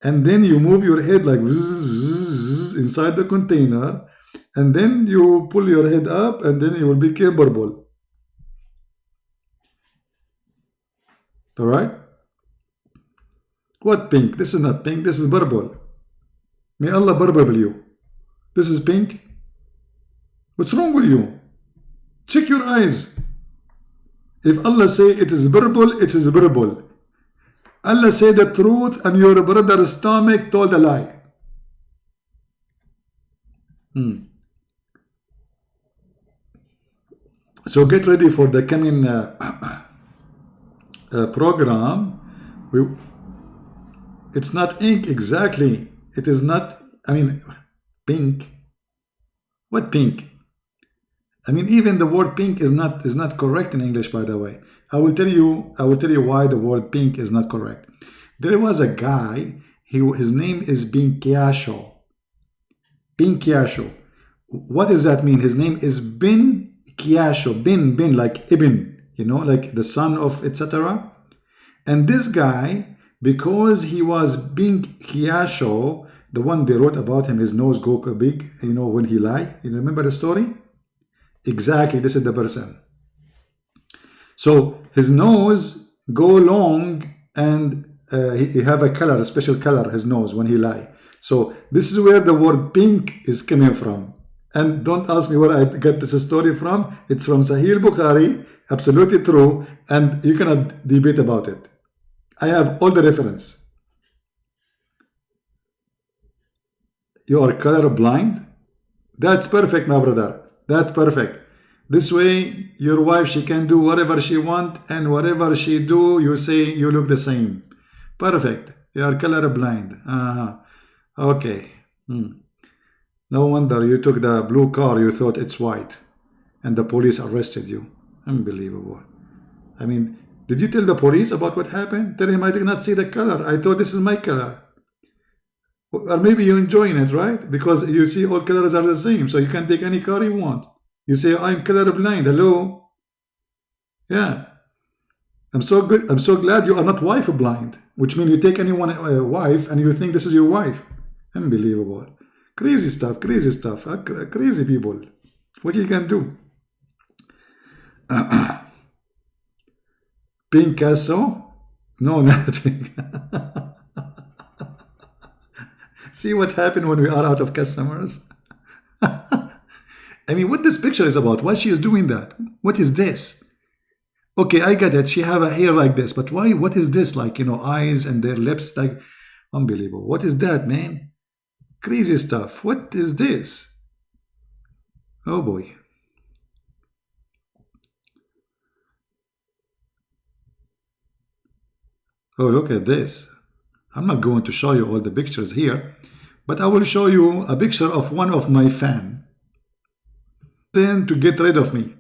and then you move your head like inside the container, and then you pull your head up, and then it will become purple. All right? What pink? This is not pink. This is purple. May Allah purple you. This is pink. What's wrong with you? Check your eyes. If Allah say it is purple, it is purple. Allah said the truth and your brother's stomach told a lie. So get ready for the coming program. It's not ink exactly. It is not, I mean, pink. What pink? I mean, even the word pink is not correct in English, by the way. I will tell you why the word pink is not correct. There was a guy, his name is Pinkiasho. Pinkiasho. What does that mean? His name is Bin Kiasho. Bin like Ibn, you know, like the son of etc. And this guy, because he was Bin Kiasho, the one they wrote about him, his nose go big, you know, when he lie. You remember the story? Exactly, this is the person. So his nose go long and he have a color, a special color, his nose when he lie. So this is where the word pink is coming from. And don't ask me where I get this story from. It's from Sahih Bukhari, absolutely true, and you cannot debate about it. I have all the reference. You are color blind? That's perfect, my brother. That's perfect. This way, your wife, she can do whatever she want, and whatever she do, you say you look the same. Perfect. You are color blind. Okay. No wonder you took the blue car, you thought it's white, and the police arrested you. Unbelievable. I mean, did you tell the police about what happened? Tell him I did not see the color. I thought this is my color. Or maybe you're enjoying it, right? Because you see all colors are the same, so you can take any car you want. You say, I'm colorblind. Hello? Yeah. I'm so good. I'm so glad you are not wife blind, which means you take anyone wife and you think this is your wife. Unbelievable. Crazy stuff, crazy people. What you can do? Picasso? No, nothing. See what happened when we are out of customers? I mean, what this picture is about, why she is doing that? What is this? Okay, I get it. She have a hair like this, but why? What is this? Like, you know, eyes and their lips, like, unbelievable. What is that, man? Crazy stuff. What is this? Oh boy. Oh, look at this. I'm not going to show you all the pictures here, but I will show you a picture of one of my fans. Then to get rid of me.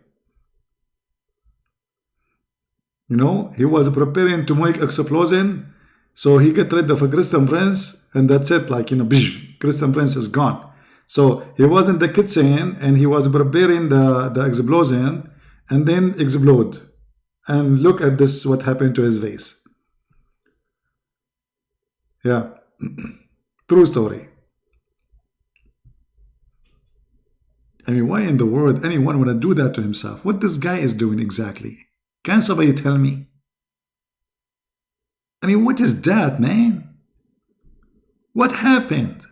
You know, he was preparing to make explosion, so he get rid of a Christian Prince, and that's it. Like, you know, Christian Prince is gone. So he was in the kitchen and he was preparing the explosion, and then explode. And look at this, what happened to his face. Yeah, true story. I mean, why in the world anyone would do that to himself? What this guy is doing exactly? Can somebody tell me? I mean, what is that, man? What happened?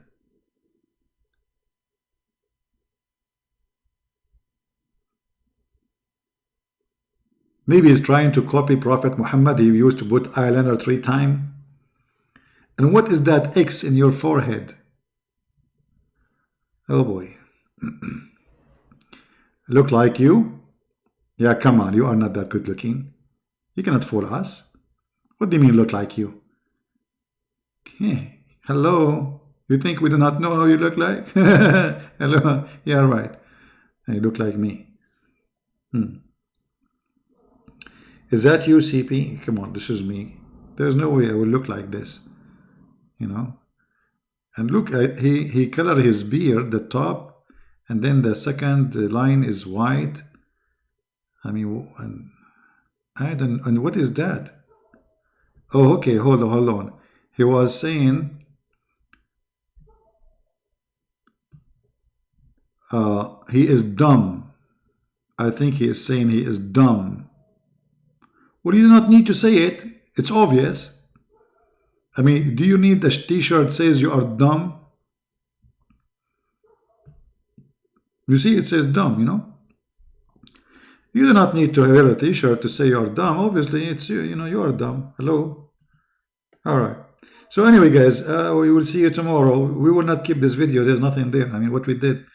Maybe he's trying to copy Prophet Muhammad. He used to put eyeliner 3 times. And what is that X in your forehead? Oh boy. Look like you? Yeah, come on, you are not that good looking. You cannot fool us. What do you mean look like you? Okay. Hello? You think we do not know how you look like? Hello? Yeah, right. You look like me. Is that you, CP? Come on, this is me. There's no way I will look like this. You know? And look, he colored his beard, the top, and then the second line is white. I mean, and what is that? Oh, okay, hold on. He was saying, he is dumb. I think he is saying he is dumb. Well, you do not need to say it. It's obvious. I mean, do you need the t-shirt says you are dumb? You see, it says dumb, you know? You do not need to wear a t-shirt to say you are dumb. Obviously, it's you. You know, you are dumb. Hello? All right. So anyway, guys, we will see you tomorrow. We will not keep this video. There's nothing there. I mean, what we did,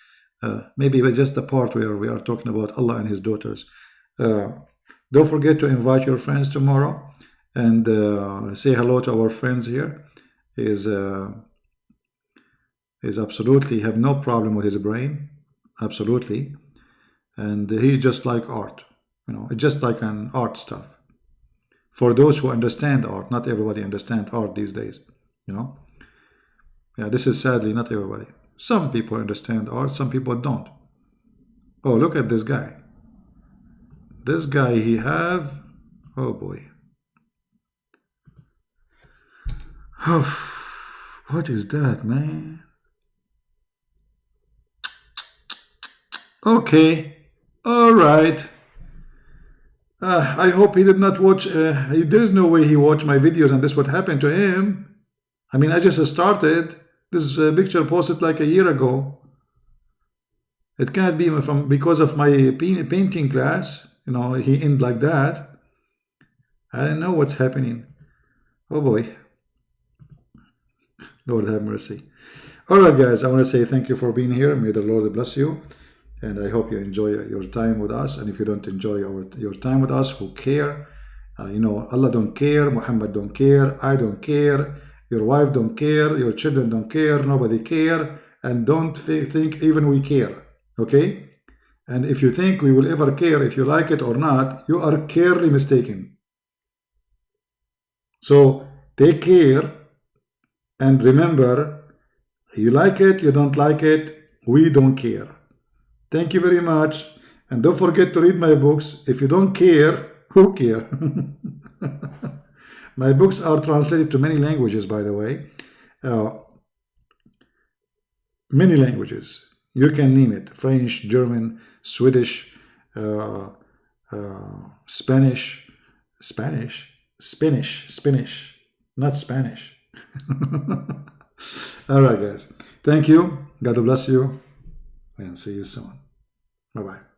maybe but just the part where we are talking about Allah and His daughters. Don't forget to invite your friends tomorrow and say hello to our friends here. Is absolutely have no problem with his brain, absolutely, and he just like art. You know, it's just like an art stuff. For those who understand art, not everybody understands art these days, you know. Yeah, this is sadly not everybody. Some people understand art, some people don't. Oh, look at this guy. This guy, he have, oh boy. Oh, what is that, man? Okay, all right. I hope he did not watch. There is no way he watched my videos, and this would happen to him. I mean, I just started. This picture posted like a year ago. It can't be from because of my painting class. You know, he ended like that. I don't know what's happening. Oh boy. Lord have mercy. All right, guys. I want to say thank you for being here. May the Lord bless you. And I hope you enjoy your time with us. And if you don't enjoy your time with us, who care? You know, Allah don't care, Muhammad don't care, I don't care, your wife don't care, your children don't care, nobody care, and don't think even we care, okay? And if you think we will ever care if you like it or not, you are clearly mistaken. So take care and remember, you like it, you don't like it, we don't care. Thank you very much. And don't forget to read my books. If you don't care, who care? My books are translated to many languages, by the way. Many languages. You can name it. French, German, Swedish, Spanish. Spanish. Not Spanish. All right, guys. Thank you. God bless you. And see you soon. Bye-bye.